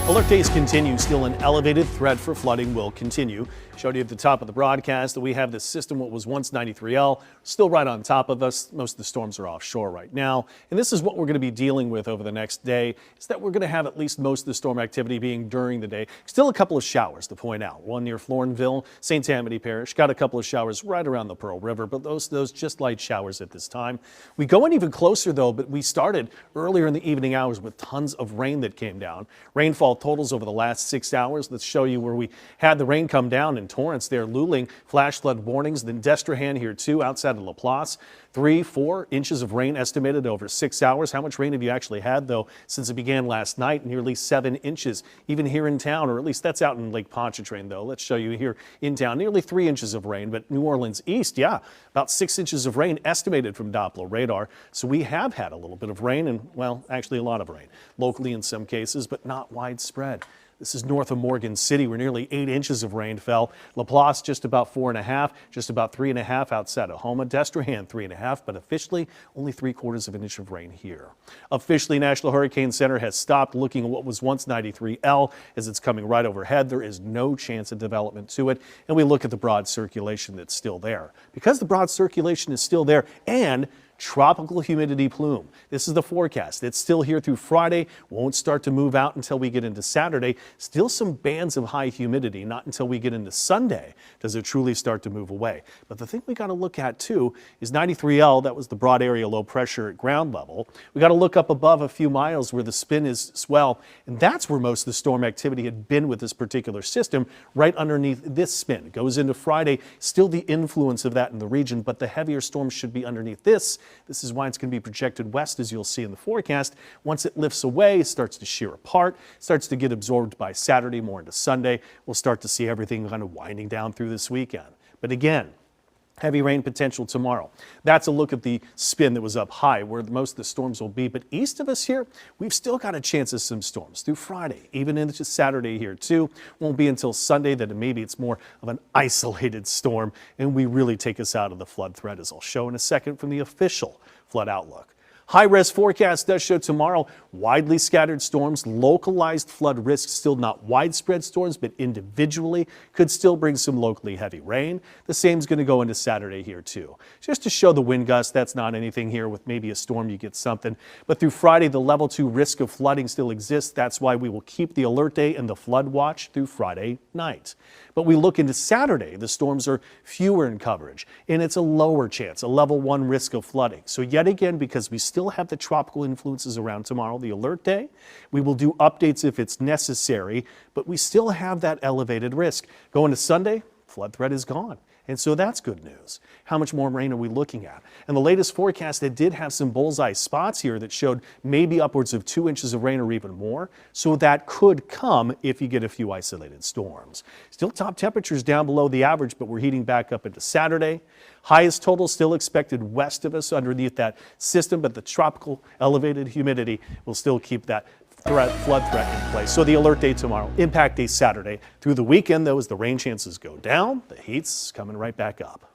Alert days continue. Still an elevated threat for flooding will continue. Showed you at the top of the broadcast that we have this system, what was once 93L, still right on top of us. Most of the storms are offshore right now. And this is what we're going to be dealing with over the next day, is that we're going to have at least most of the storm activity being during the day. Still a couple of showers to point out. One near Florinville, St. Tammany Parish. Got a couple of showers right around the Pearl River, but those just light showers at this time. We go in even closer though, but we started earlier in the evening hours with tons of rain that came down. Rainfall totals over the last 6 hours. Let's show you where we had the rain come down in Torrance there. Luling, flash flood warnings. Then Destrehan here too, outside of Laplace. 3-4 inches of rain estimated over 6 hours. How much rain have you actually had though since it began last night? Nearly 7 inches. Even here in town, or at least that's out in Lake Pontchartrain though. Let's show you here in town. Nearly 3 inches of rain, but New Orleans east, yeah, about 6 inches of rain estimated from Doppler radar. So we have had a little bit of rain and, well, actually a lot of rain locally in some cases, but not widespread. This is north of Morgan City, where nearly 8 inches of rain fell. Laplace just about 4.5, just about 3.5 outside of Houma. Destrehan 3.5, but officially only 3/4 of an inch of rain here. Officially, National Hurricane Center has stopped looking at what was once 93L as it's coming right overhead. There is no chance of development to it, and we look at the broad circulation that's still there. Because the broad circulation is still there and tropical humidity plume. This is the forecast. It's still here through Friday. Won't start to move out until we get into Saturday. Still some bands of high humidity. Not until we get into Sunday does it truly start to move away. But the thing we got to look at too is 93L. That was the broad area low pressure at ground level. We got to look up above a few miles where the spin is swell, and that's where most of the storm activity had been with this particular system, right underneath this spin. It goes into Friday. Still the influence of that in the region, but the heavier storms should be underneath this. This is why it's going to be projected west, as you'll see in the forecast. Once it lifts away, it starts to shear apart, starts to get absorbed by Saturday, more into Sunday. We'll start to see everything kind of winding down through this weekend. But again, heavy rain potential tomorrow. That's a look at the spin that was up high, where most of the storms will be. But east of us here, we've still got a chance of some storms through Friday, even into Saturday here too. Won't be until Sunday that maybe it's more of an isolated storm and we really take us out of the flood threat, as I'll show in a second from the official flood outlook. High-res forecast does show tomorrow widely scattered storms, localized flood risk, still not widespread storms, but individually could still bring some locally heavy rain. The same is going to go into Saturday here too. Just to show the wind gust, that's not anything here. With maybe a storm, you get something. But through Friday, the level 2 risk of flooding still exists. That's why we will keep the alert day and the flood watch through Friday night. But we look into Saturday, the storms are fewer in coverage, and it's a lower chance, a level 1 risk of flooding. So yet again, because we still have the tropical influences around tomorrow, the alert day, we will do updates if it's necessary, but we still have that elevated risk. Going to Sunday, flood threat is gone. And so that's good news. How much more rain are we looking at? And the latest forecast, it did have some bullseye spots here that showed maybe upwards of 2 inches of rain or even more. So that could come if you get a few isolated storms. Still top temperatures down below the average, but we're heating back up into Saturday. Highest total still expected west of us underneath that system, but the tropical elevated humidity will still keep that flood threat in place. So the alert day tomorrow, impact day Saturday. Through the weekend, though, as the rain chances go down, the heat's coming right back up.